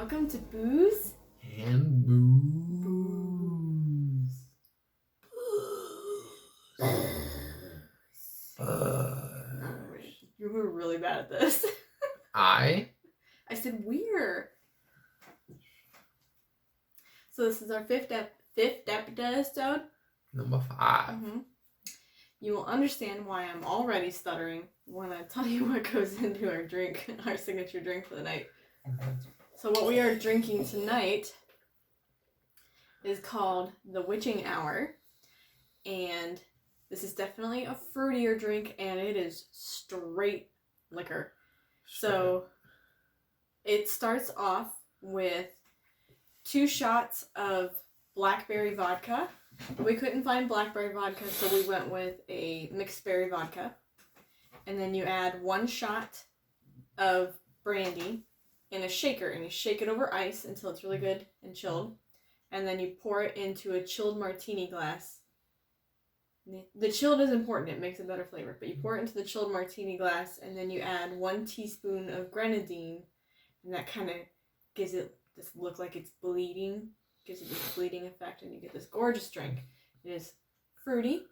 Welcome to Booze and Booze. You were really bad at this. I said we're. So this is our fifth episode. Number 5. Mm-hmm. You will understand why I'm already stuttering when I tell you what goes into our drink, our signature drink for the night. So what we are drinking tonight is called the Witching Hour, and this is definitely a fruitier drink, and it is straight liquor. So it starts off with 2 shots of blackberry vodka. We couldn't find blackberry vodka, so we went with a mixed berry vodka. And then you add 1 shot of brandy in a shaker, and you shake it over ice until it's really good and chilled. And then you pour it into a chilled martini glass. The chilled is important, it makes a better flavor, but you pour it into the chilled martini glass, and then you add 1 teaspoon of grenadine, and that kind of gives it this look like it's bleeding, gives it this bleeding effect, and you get this gorgeous drink. It is fruity.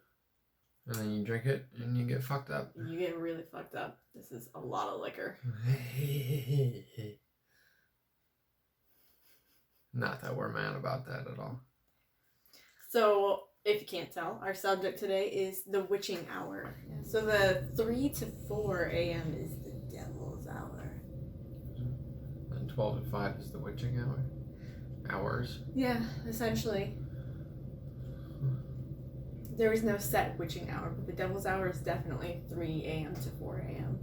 And then you drink it, and you get fucked up. You get really fucked up. This is a lot of liquor. Not that we're mad about that at all. So, if you can't tell, our subject today is the witching hour. So the 3 to 4 a.m. is the devil's hour. And 12 to 5 is the witching hour. Hours. Yeah, essentially. There is no set witching hour, but the devil's hour is definitely 3 a.m. to 4 a.m.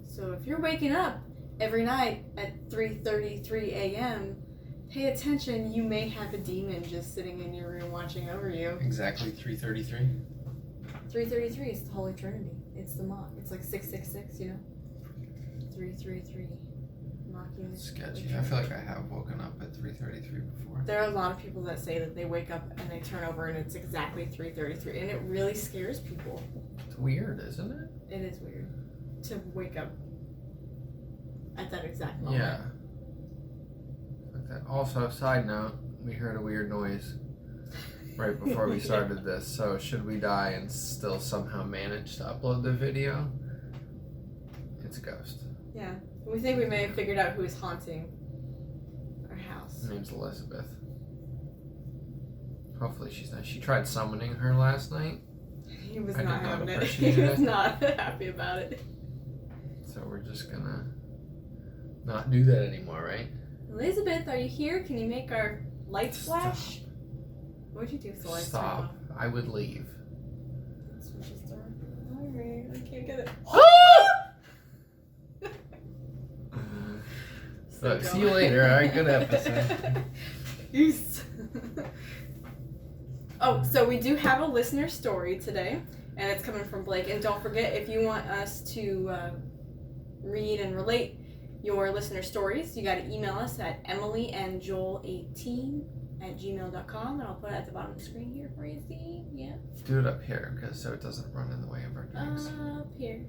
So if you're waking up every night at 3:33 a.m., pay attention, you may have a demon just sitting in your room watching over you. Exactly 3:33? 3:33 is the Holy Trinity. It's the mock. It's like 666, you know? 333. Mocking. Sketchy. I feel like I have woken up at 3:33 before. There are a lot of people that say that they wake up and they turn over and it's exactly 3:33, and it really scares people. It's weird, isn't it? It is weird to wake up at that exact moment. Yeah. Like that. Also, side note, we heard a weird noise right before we started this, so should we die and still somehow manage to upload the video, it's a ghost. Yeah. We think we may have figured out who is haunting our house. Her name's Elizabeth. Hopefully she's not. She tried summoning her last night. He was I not did not having it. appreciate He was it. not happy about it. So we're just gonna not do that anymore, right? Elizabeth, are you here? Can you make our lights flash? What would you do if the lights turn off? Stop. I would leave. Switch is dark. Alright, I can't get it. Look, see you later. All right, good episode. Peace. Oh, so we do have a listener story today, and it's coming from Blake. And don't forget, if you want us to read and relate your listener stories, you got to email us at emilyandjoel18@gmail.com, and I'll put it at the bottom of the screen here for you to see. Yeah. Do it up here, so it doesn't run in the way of our drinks. Up here.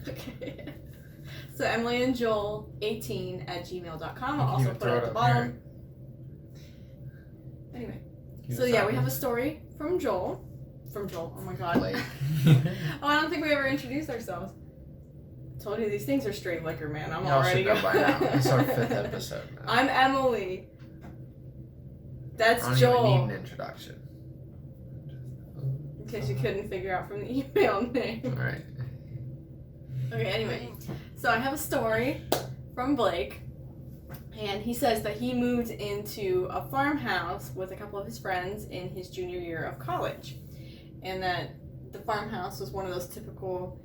Okay. So emilyandjoel18@gmail.com. I'll also put it at the bottom. Anyway. So yeah, we have a story from Joel. From Joel. Oh my god. Blake. Oh, I don't think we ever introduced ourselves. I told you these things are straight liquor, man. I'm Y'all already should know by now. It's our 5th going. episode now. I'm Emily. That's I don't Joel. even need an introduction. In case you couldn't figure out from the email name. Alright. Okay, anyway. So I have a story from Blake. And he says that he moved into a farmhouse with a couple of his friends in his junior year of college. And that the farmhouse was one of those typical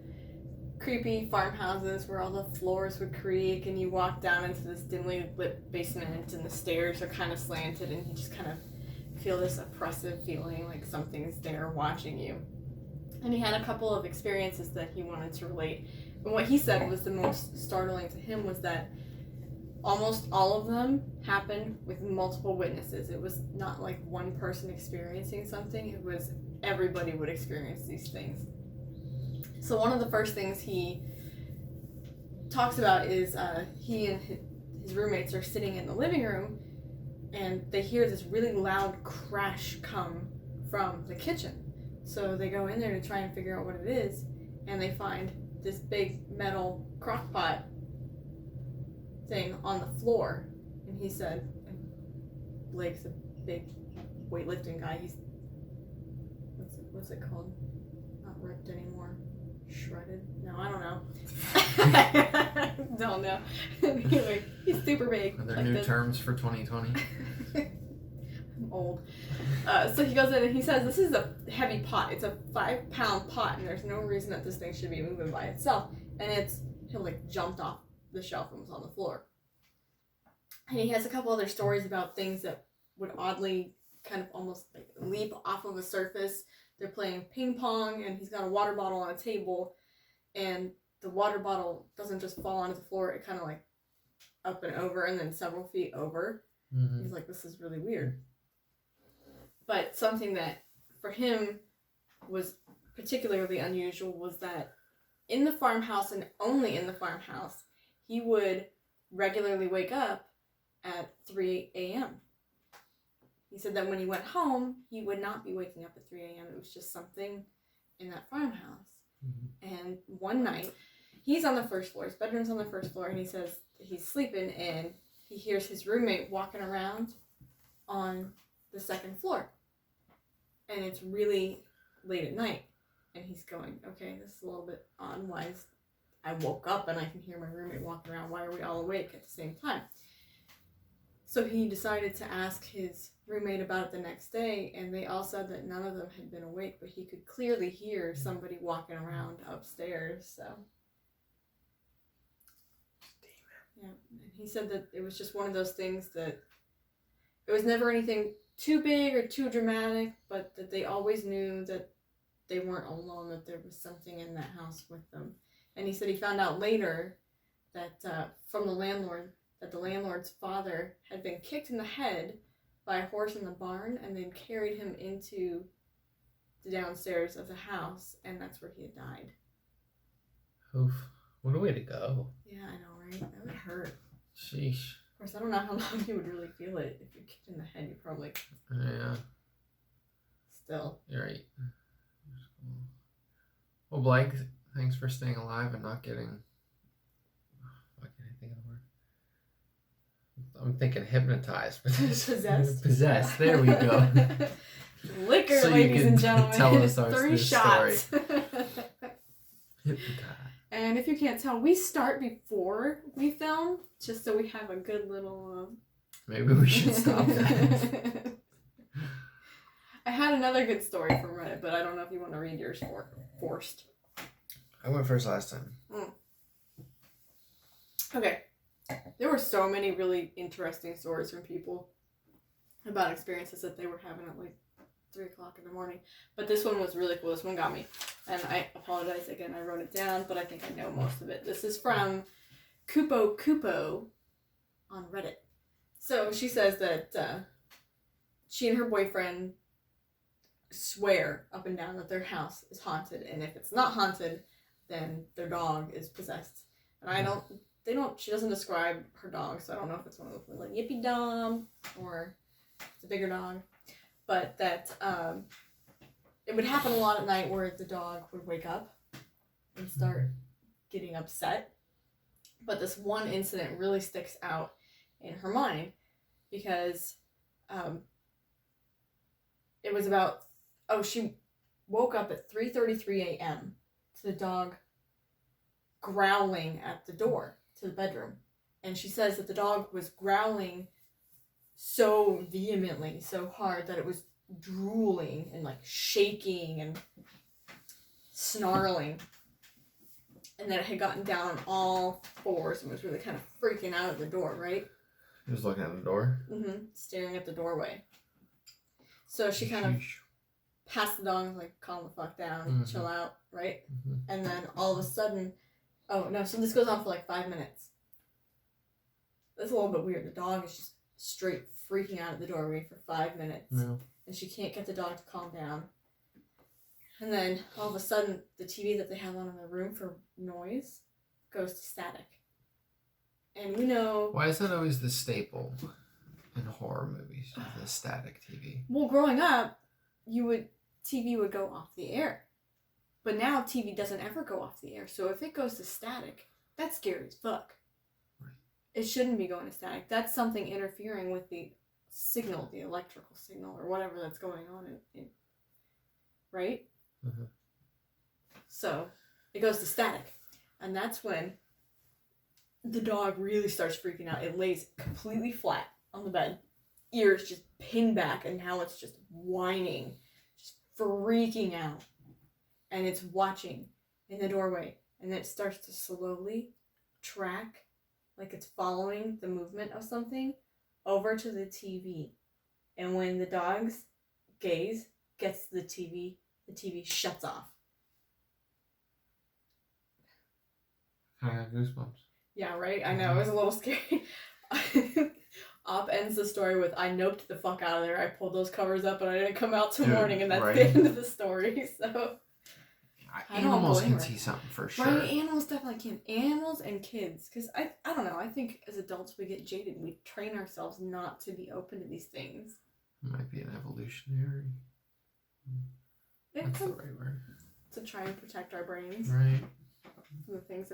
creepy farmhouses where all the floors would creak and you walk down into this dimly lit basement and the stairs are kind of slanted and you just kind of feel this oppressive feeling like something's there watching you. And he had a couple of experiences that he wanted to relate. And what he said was the most startling to him was that almost all of them happened with multiple witnesses. It was not like one person experiencing something. It was everybody would experience these things. So one of the first things he talks about is he and his roommates are sitting in the living room, and they hear this really loud crash come from the kitchen. So they go in there to try and figure out what it is, and they find this big metal crock pot thing on the floor. And he said, Blake's a big weightlifting guy. He's what's it called? Not ripped anymore. Shredded? No, I don't know. Don't know. Anyway, he's super big. Are there new terms for 2020? I'm old. So he goes in and he says, this is a heavy pot. It's a 5-pound pot, and there's no reason that this thing should be moving by itself. And it like jumped off the shelf and was on the floor. And he has a couple other stories about things that would oddly kind of almost like leap off of a surface. They're playing ping pong, and he's got a water bottle on a table, and the water bottle doesn't just fall onto the floor. It kind of like up and over, and then several feet over. Mm-hmm. He's like, this is really weird. But something that for him was particularly unusual was that in the farmhouse, and only in the farmhouse, he would regularly wake up at 3 a.m. He said that when he went home, he would not be waking up at 3 a.m. It was just something in that farmhouse. Mm-hmm. And one night, he's on the first floor. His bedroom's on the first floor, and he says he's sleeping, and he hears his roommate walking around on the second floor. And it's really late at night. And he's going, okay, this is a little bit odd. Why is I woke up and I can hear my roommate walking around. Why are we all awake at the same time? So he decided to ask his roommate about it the next day, and they all said that none of them had been awake, but he could clearly hear somebody walking around upstairs. So, yeah, and he said that it was just one of those things that it was never anything too big or too dramatic, but that they always knew that they weren't alone, that there was something in that house with them. And he said he found out later that from the landlord, that the landlord's father had been kicked in the head by a horse in the barn, and they'd carried him into the downstairs of the house, and that's where he had died. Oof. What a way to go. Yeah, I know, right? That would hurt. Sheesh. Of course, I don't know how long you would really feel it. If you're kicked in the head, you probably... Yeah. Still. You're right. Well, Blake, thanks for staying alive and not getting... Why can't I think of the word? I'm thinking hypnotized. But Possessed? Possessed. There we go. Liquor, so ladies and gentlemen. Tell us our 3 shots. Story. Hypnotized. And if you can't tell, we start before we film, just so we have a good little... Maybe we should stop that. I had another good story from Reddit, but I don't know if you want to read yours first. I went first last time. Okay. There were so many really interesting stories from people about experiences that they were having at like 3 o'clock in the morning. But this one was really cool. This one got me. And I apologize again. I wrote it down, but I think I know most of it. This is from Kupo on Reddit. So she says that she and her boyfriend swear up and down that their house is haunted. And if it's not haunted, then their dog is possessed. And she doesn't describe her dog, so I don't know if it's one of those like yippy dom or it's a bigger dog. But that it would happen a lot at night where the dog would wake up and start getting upset. But this one incident really sticks out in her mind because it was about, she woke up at 3:33 a.m. to the dog growling at the door to the bedroom. And she says that the dog was growling so vehemently, so hard that it was drooling and like shaking and snarling, and that it had gotten down on all fours and was really kind of freaking out at the door, right? He was looking at the door? Mm-hmm. Staring at the doorway. So she kind of passed the dog and like, calm the fuck down, chill out, right? Mm-hmm. And then all of a sudden, so this goes on for like 5 minutes. That's a little bit weird. The dog is just straight freaking out at the doorway for 5 minutes. No. And she can't get the dog to calm down. And then all of a sudden, the TV that they have on in the room for noise goes to static. And we know... Why is that always the staple in horror movies? The static TV. Well, growing up, TV would go off the air. But now TV doesn't ever go off the air. So if it goes to static, that's scary as fuck. Right. It shouldn't be going to static. That's something interfering with the signal, the electrical signal, or whatever that's going on right? Mm-hmm. So it goes to static. And that's when the dog really starts freaking out. It lays completely flat on the bed. Ears just pinned back, and now it's just whining. Just freaking out. And it's watching in the doorway. And then it starts to slowly track, like it's following the movement of something, over to the TV. And when the dog's gaze gets to the TV shuts off. I have goosebumps. Yeah, right? I know, it was a little scary. Op ends the story with, I noped the fuck out of there. I pulled those covers up and I didn't come out till morning, and that's right. the end of the story, so... Animals can see something for sure. Right, animals definitely can. Animals and kids. Because I don't know, I think as adults we get jaded. We train ourselves not to be open to these things. It might be an evolutionary... That's the right word. To try and protect our brains. Right. From the things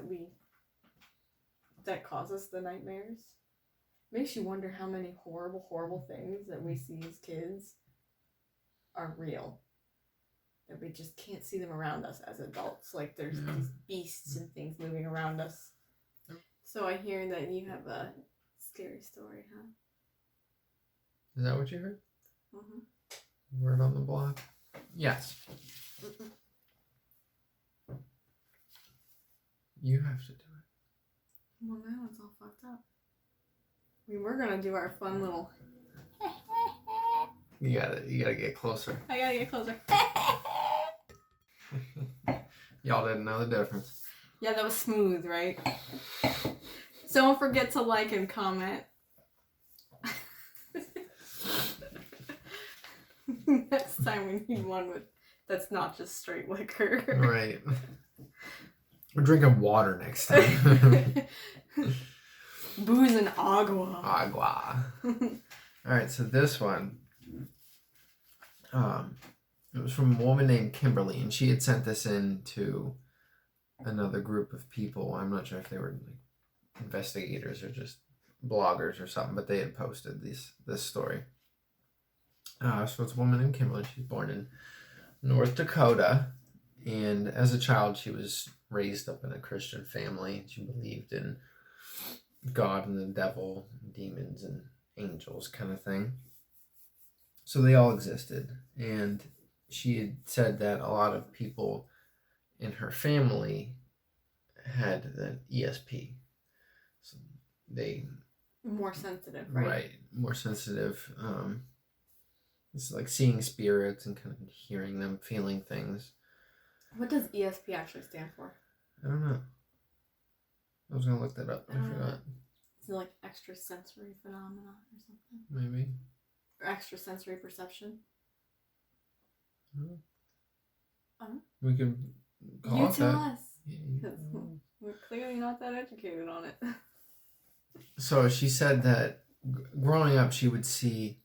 that cause us the nightmares. Makes you wonder how many horrible, horrible things that we see as kids are real. That we just can't see them around us as adults. Like there's these beasts and things moving around us. So I hear that you have a scary story, huh? Is that what you heard? Mm-hmm. Word on the block? Yes. Mm-mm. You have to do it. Well, now it's all fucked up. We were gonna do our fun little... You gotta get closer. I gotta get closer. Y'all didn't know the difference. Yeah, that was smooth, right? So don't forget to like and comment. Next time we need one that's not just straight liquor. Right. We're drinking water next time. Booze and agua. Agua. Alright, so this one, it was from a woman named Kimberly, and she had sent this in to another group of people. I'm not sure if they were like investigators or just bloggers or something, but they had posted this story. So it's a woman named Kimberly. She's born in North Dakota, and as a child she was raised up in a Christian family. She believed in God and the devil, demons and angels kind of thing. So they all existed, and she had said that a lot of people in her family had the ESP. So they... More sensitive, right? Right, more sensitive. It's like seeing spirits and kind of hearing them, feeling things. What does ESP actually stand for? I don't know. I was going to look that up. I forgot. Is it like extrasensory phenomena or something? Maybe. Or extrasensory perception? We could call you it tell that. us. Because we're clearly not that educated on it. So she said that growing up she would see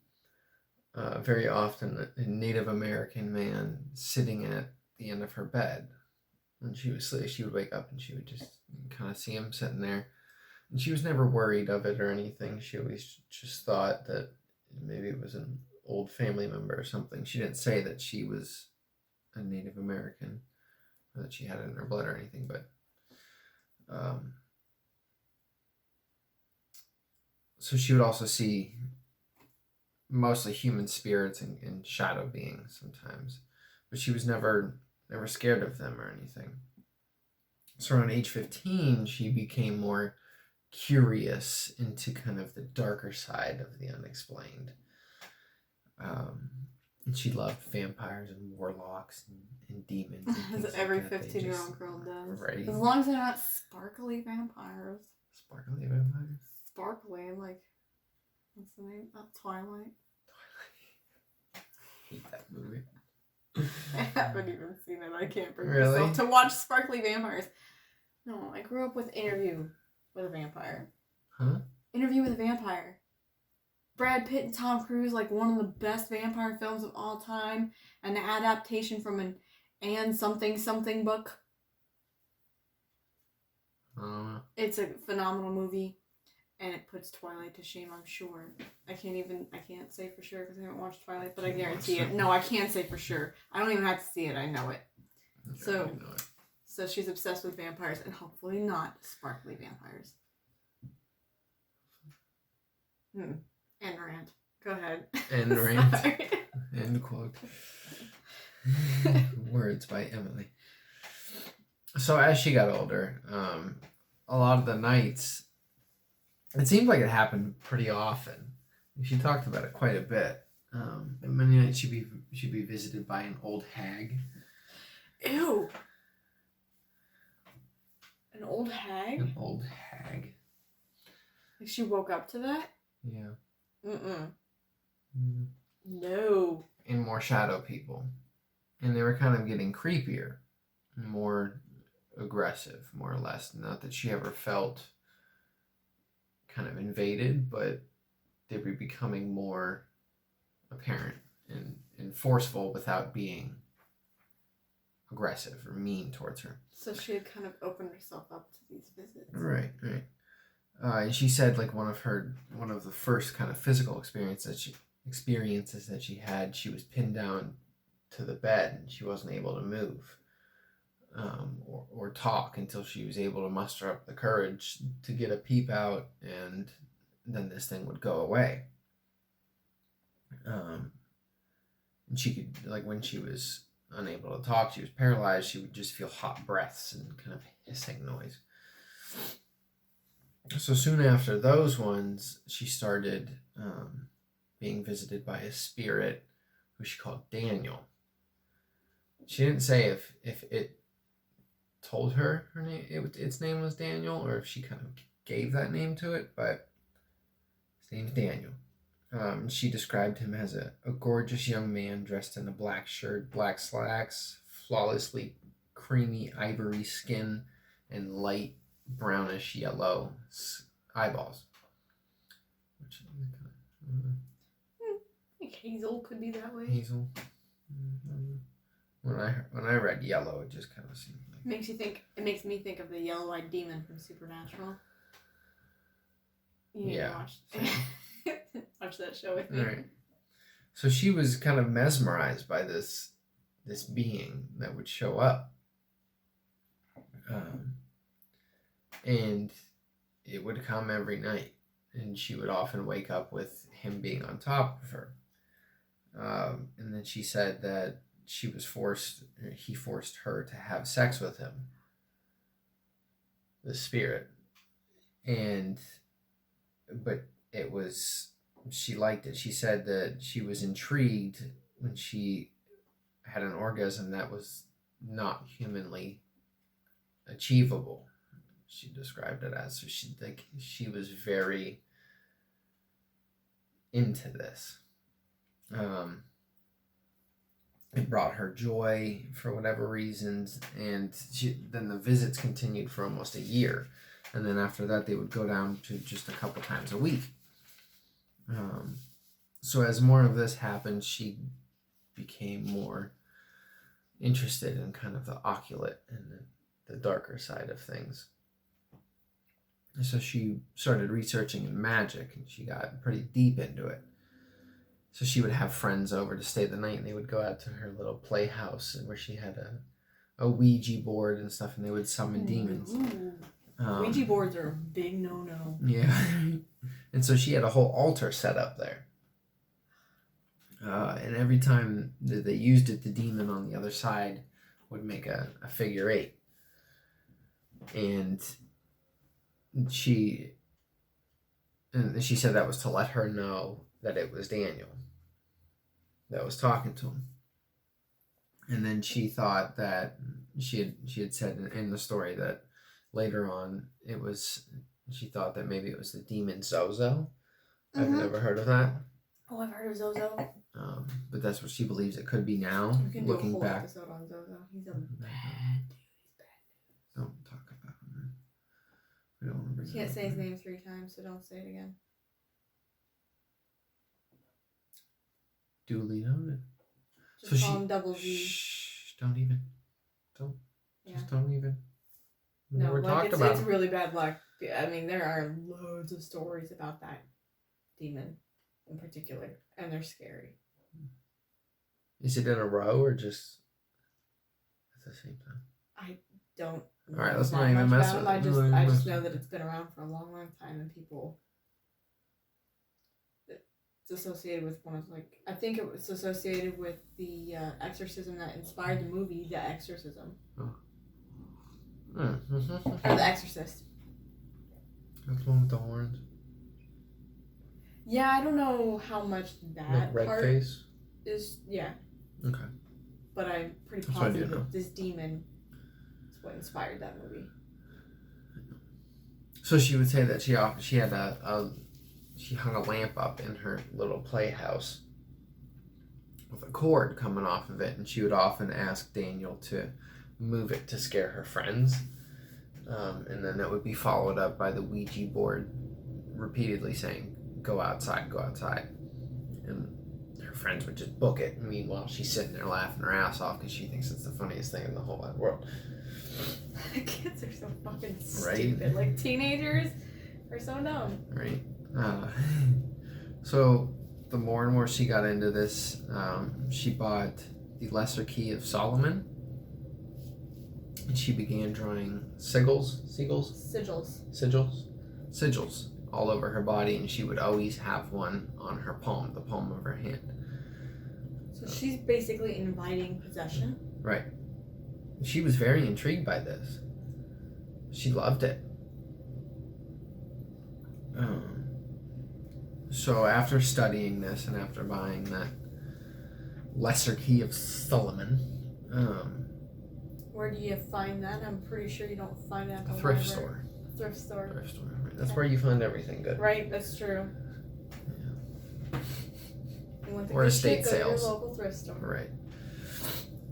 very often a Native American man sitting at the end of her bed. When she was asleep, she would wake up and she would just kind of see him sitting there. And she was never worried of it or anything. She always just thought that maybe it was an old family member or something. She didn't say that she was a Native American or that she had it in her blood or anything, but so she would also see mostly human spirits and shadow beings sometimes, but she was never scared of them or anything. So around age 15, she became more curious into kind of the darker side of the unexplained. And she loved vampires and warlocks and demons. And As every 15-year-old girl does. Right. As long as they're not sparkly vampires. Sparkly vampires? Sparkly, like, what's the name? Twilight. I hate that movie. I haven't even seen it. I can't bring Really? myself to watch sparkly vampires. No, I grew up with Interview with a Vampire. Huh? Interview with a Vampire. Brad Pitt and Tom Cruise, like one of the best vampire films of all time. An adaptation from an Anne something book. It's a phenomenal movie. And it puts Twilight to shame, I'm sure. I can't say for sure because I haven't watched Twilight, but I guarantee it. No, I can't say for sure. I don't even have to see it. I know it. So she's obsessed with vampires and hopefully not sparkly vampires. End rant. Go ahead. End rant. End quote. Words by Emily. So as she got older, a lot of the nights, it seemed like it happened pretty often. She talked about it quite a bit. And many nights she'd be visited by an old hag. Ew. An old hag? An old hag. Like she woke up to that? Yeah. No. And more shadow people. And they were kind of getting creepier. More aggressive, more or less. Not that she ever felt kind of invaded, but they were becoming more apparent and forceful without being aggressive or mean towards her. So she had kind of opened herself up to these visits. Right. And she said like one of the first kind of physical experiences that she had, she was pinned down to the bed and she wasn't able to move or talk until she was able to muster up the courage to get a peep out, and then this thing would go away. And she could, like when she was unable to talk, she was paralyzed, she would just feel hot breaths and kind of hissing noise. So soon after those ones, she started being visited by a spirit who she called Daniel. She didn't say if it told her name, its name was Daniel, or if she kind of gave that name to it, but his name's Daniel. She described him as a gorgeous young man dressed in a black shirt, black slacks, flawlessly creamy ivory skin, and light brownish yellow eyeballs. Which I think hazel could be that way. Hazel. When I read yellow, it just kind of seemed like It makes me think of the yellow-eyed demon from Supernatural. You need to watch that show with me. Right. So she was kind of mesmerized by this being that would show up. And it would come every night. And she would often wake up with him being on top of her. And then she said that he forced her to have sex with him. The spirit. But she liked it. She said that she was intrigued when she had an orgasm that was not humanly achievable. She described it as. So she was very into this. It brought her joy for whatever reasons, and then the visits continued for almost a year. And then after that, they would go down to just a couple times a week. So as more of this happened, she became more interested in kind of the occult and the darker side of things. So she started researching in magic, and she got pretty deep into it. So she would have friends over to stay the night, and they would go out to her little playhouse where she had a Ouija board and stuff, and they would summon demons. Ouija boards are a big no-no. Yeah. And so she had a whole altar set up there. And every time that they used it, the demon on the other side would make a figure 8. And she said that was to let her know that it was Daniel that was talking to him. And then she thought that she had said in the story that later on she thought that maybe it was the demon Zozo. Mm-hmm. I've never heard of that. Oh, I've heard of Zozo. But that's what she believes it could be now. We can looking do a whole back. episode on Zozo. He's a bad dude. Don't talk about him. We don't want to bring You can't say his name 3 times, so don't say it again. Duly noted. Just call him Double V. Shh, don't even. Just don't even. No, We're like about it's really bad luck. I mean, there are loads of stories about that demon in particular, and they're scary. Is it in a row or just at the same time? I don't know. Alright, let's not even mess with it. I just know that it's been around for a long, long time, and people. It's associated with one of I think it was associated with the exorcism that inspired the movie The Exorcism. Oh. Or The Exorcist. That's the one with the horns. Yeah, I don't know how much that red part face is. Yeah. Okay. But I'm pretty positive that this demon is what inspired that movie. So she would say that she had she hung a lamp up in her little playhouse with a cord coming off of it, and she would often ask Daniel to move it to scare her friends, and then that would be followed up by the Ouija board repeatedly saying, go outside, and her friends would just book it. Meanwhile, she's sitting there laughing her ass off because she thinks it's the funniest thing in the whole wide world. Kids are so fucking stupid. Like, teenagers are so dumb. Right. So the more and more she got into this, she bought the Lesser Key of Solomon, and she began drawing sigils all over her body, and she would always have one on her palm, the palm of her hand. So she's basically inviting possession. Right. She was very intrigued by this. She loved it. So after studying this and after buying that Lesser Key of Solomon, where do you find that? I'm pretty sure you don't find that at a thrift store. Thrift store. Right. That's where you find everything good. Right, that's true. Yeah. Or estate sales. Your local thrift store. Right.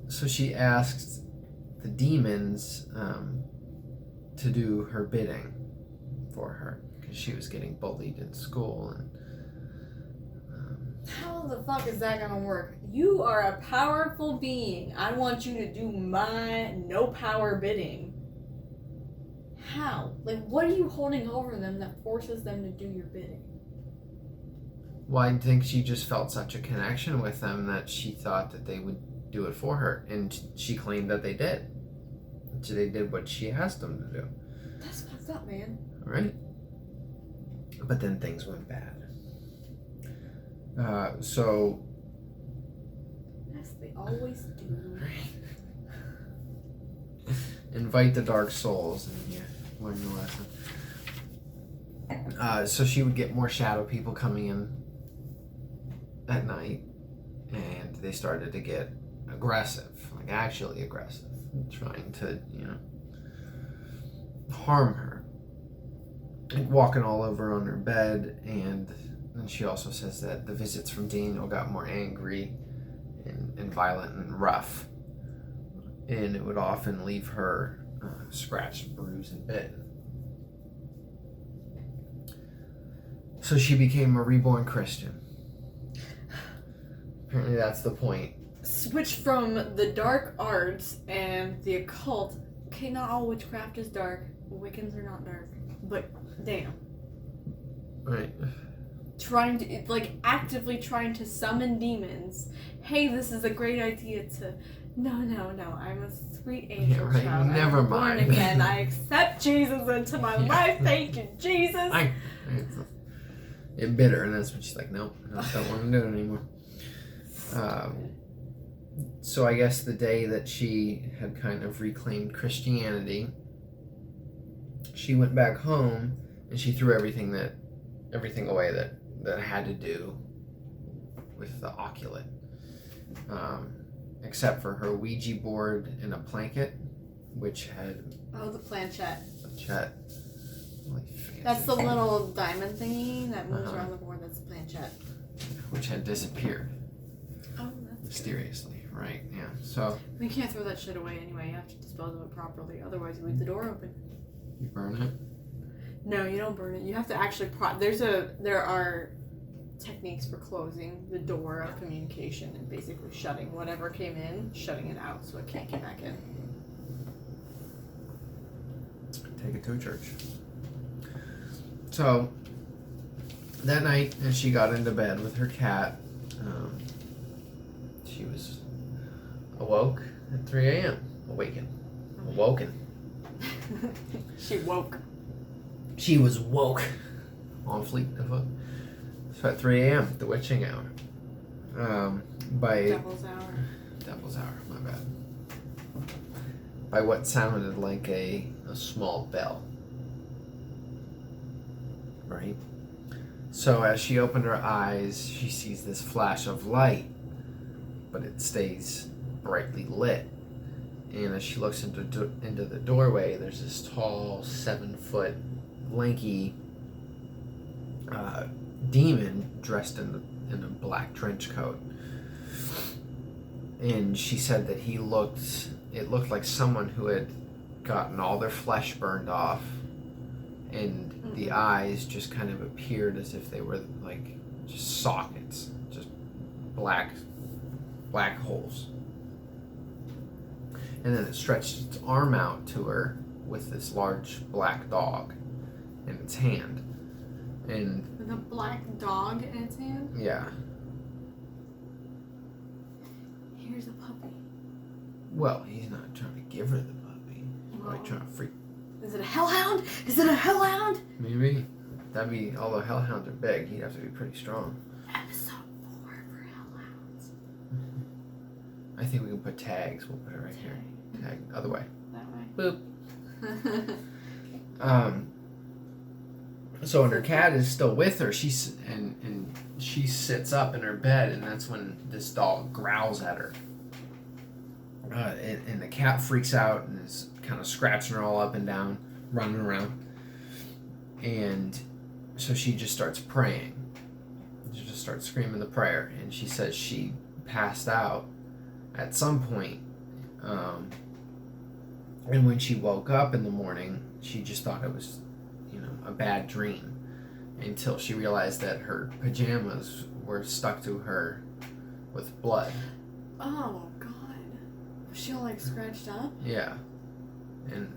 So she asked the demons to do her bidding for her because she was getting bullied in school. And how the fuck is that gonna work? You are a powerful being. I want you to do my no power bidding. How? Like, what are you holding over them that forces them to do your bidding? Well, I think she just felt such a connection with them that she thought that they would do it for her, and she claimed that they did. So they did what she asked them to do. That's fucked up, man. Right? But then things went bad. So. Yes, they always do. Invite the dark souls, and you learn your lesson. So she would get more shadow people coming in at night, and they started to get aggressive, like actually aggressive, trying to, harm her, like walking all over on her bed. And she also says that the visits from Daniel got more angry and violent and rough, and it would often leave her scratched, bruised, and bitten. So she became a reborn Christian. Apparently that's the point. Switch from the dark arts and the occult. Okay, not all witchcraft is dark. Wiccans are not dark. But, damn. Right. Actively trying to summon demons. Hey, this is a great idea to... No, I'm a sweet angel child. Never I'm mind. Born again. I accept Jesus into my life. Thank you, Jesus. It bit her, and that's when she's like, no, I don't want to do it anymore. So I guess the day that she had kind of reclaimed Christianity, she went back home and she threw everything away that had to do with the occulent, except for her Ouija board and a planchette, which had the planchette. Really fancy. That's the little diamond thingy that moves around the board. That's the planchette. Which had disappeared. Oh, that's mysteriously. Good. Right, yeah. So you can't throw that shit away anyway. You have to dispose of it properly. Otherwise, you leave the door open. You burn it? No, you don't burn it. You have to actually there are techniques for closing the door of communication and basically shutting whatever came in, shutting it out so it can't get back in. Take it to a church. So that night, as she got into bed with her cat, she was awoke at 3 a.m. Awoken. She woke. She was woke on fleet of foot. So at 3 a.m., the witching hour. Devil's hour, my bad. By what sounded like a small bell. Right? So as she opened her eyes, she sees this flash of light, but it stays brightly lit. And as she looks into the doorway, there's this tall, 7-foot, lanky demon dressed in a black trench coat. And she said that it looked like someone who had gotten all their flesh burned off, and the eyes just kind of appeared as if they were like just sockets, just black holes. And then it stretched its arm out to her with this large black dog in its hand. And with a black dog in its hand? Yeah. Here's a puppy. Well, he's not trying to give her the puppy. He's probably trying to freak. Is it a hellhound? Is it a hellhound? Maybe. That'd be, although hellhounds are big, he'd have to be pretty strong. Episode 4 for hellhounds. I think we can put tags. We'll put it right here. Tag, other way. That way. Boop. So when her cat is still with her, she sits up in her bed, and that's when this dog growls at her. And the cat freaks out and is kind of scratching her all up and down, running around. And so she just starts praying. She just starts screaming the prayer, and she says she passed out at some point. And when she woke up in the morning, she just thought it was, a bad dream, until she realized that her pajamas were stuck to her with blood. Oh, God. Was she all, scratched up? Yeah. And,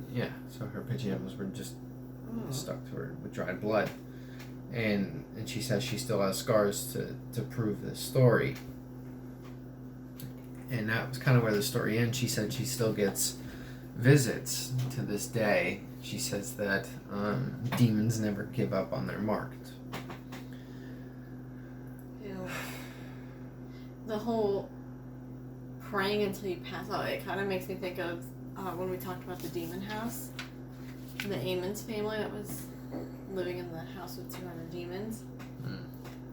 so her pajamas were just stuck to her with dried blood. And she says she still has scars to prove this story. And that was kind of where the story ends. She said she still gets visits to this day. She says that demons never give up on their mark. The whole praying until you pass out, it kind of makes me think of when we talked about the demon house. The Amon's family that was living in the house with 200 demons.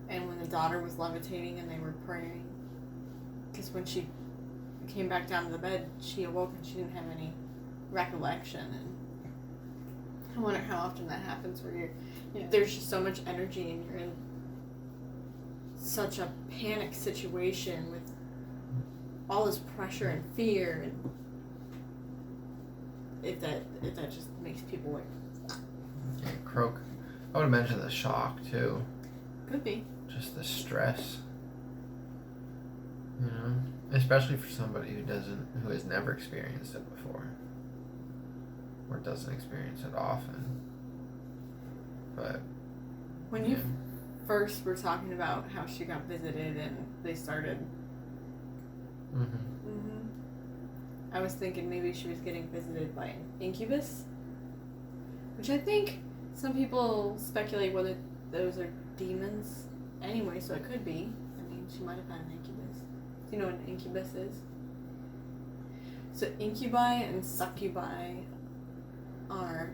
And when the daughter was levitating and they were praying, because when she came back down to the bed, she awoke and she didn't have any recollection. And I wonder how often that happens, where there's just so much energy and you're in such a panic situation with all this pressure and fear, and if that just makes people croak. I would imagine the shock too. Could be. Just the stress. Especially for somebody who has never experienced it before. Or doesn't experience it often. But when you first were talking about how she got visited and they started I was thinking maybe she was getting visited by an incubus, which I think some people speculate whether those are demons anyway, so it could be. I mean, she might have had an incubus. Do you know what an incubus is? So incubi and succubi are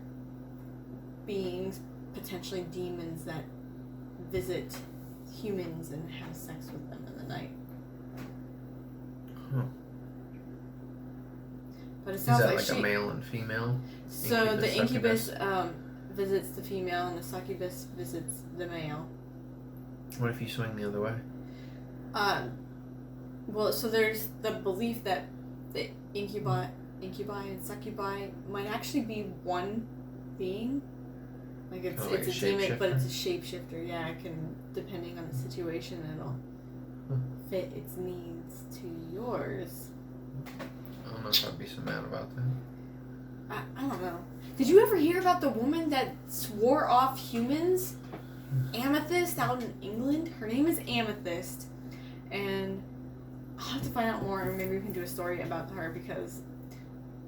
beings, potentially demons, that visit humans and have sex with them in the night. But it sounds is that like a male and female? So the incubus visits the female and the succubus visits the male. What if you swing the other way? Well, so there's the belief that the incubi and succubi might actually be one being, Like it's Kinda like it's a a demon, but shapeshifter? it's a shapeshifter. Yeah, it can, depending on the situation, it'll fit its needs to yours. I don't know if I'd be so mad about that. I don't know. Did you ever hear about the woman that swore off humans? Amethyst out in England? Her name is Amethyst. And I'll have to find out more, and maybe we can do a story about her because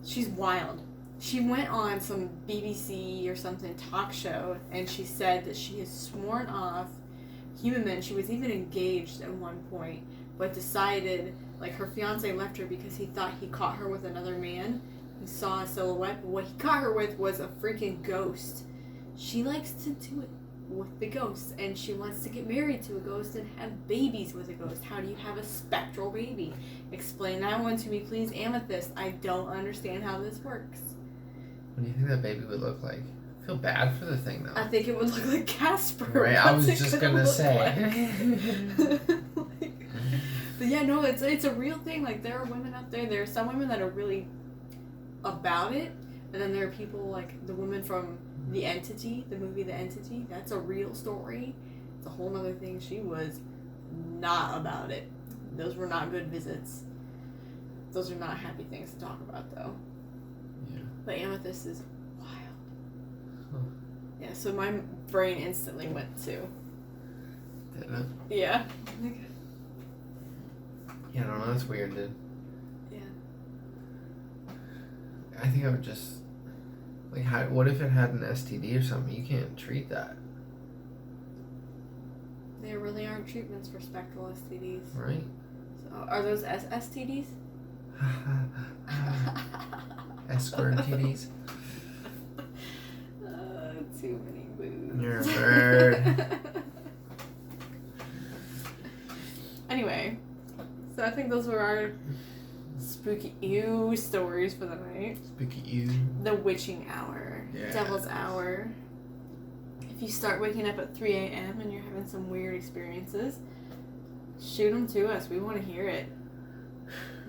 she's wild. She went on some BBC or something talk show, and she said that she has sworn off human men. She was even engaged at one point, but decided, like, her fiance left her because he thought he caught her with another man. He saw a silhouette, but what he caught her with was a freaking ghost. She likes to do it with the ghost, and she wants to get married to a ghost and have babies with a ghost. How do you have a spectral baby? Explain that one to me, please, Amethyst. I don't understand how this works. What do you think that baby would look like? I feel bad for the thing, though. I think it would look like Casper. Right, I was just gonna say. But yeah, no, it's a real thing. Like, there are women out there. There are some women that are really about it, and then there are people like the woman from The Entity, the movie The Entity. That's a real story. It's a whole other thing. She was not about it. Those were not good visits. Those are not happy things to talk about, though. Yeah. But Amethyst is wild. Huh. Yeah, so my brain instantly went to. Did it? Yeah. Yeah, I don't know. That's weird, dude. Yeah. I think I would just like, what if it had an STD or something? You can't treat that, There really aren't treatments for spectral STDs. right? So, are those STDs? Escort TDs. Too many boobs. You're a bird. Anyway, so I think those were our spooky ew stories for the night. Spooky you. The witching hour. Yeah. Devil's hour. If you start waking up at 3 a.m. and you're having some weird experiences, shoot them to us. We want to hear it.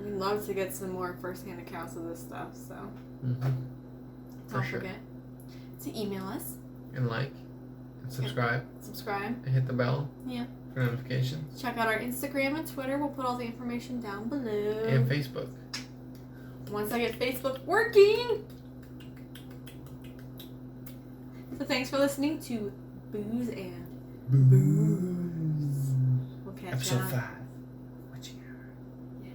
We'd love to get some more first-hand accounts of this stuff, so don't forget to email us. And like. And subscribe. Subscribe. And hit the bell. Yeah. For notifications. Check out our Instagram and Twitter. We'll put all the information down below. And Facebook. Once I get Facebook working. So thanks for listening to Booze and Booze. We'll catch Episode you on 5. Witching hour. Yeah.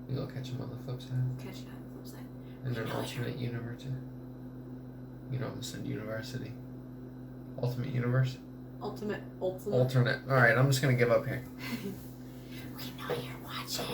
We will catch him on the flip side. Catch you on the flip side. In an alternate universe. You know, I'm said university. Ultimate universe. Ultimate. Alternate. Alright, I'm just gonna give up here. We know you're watching.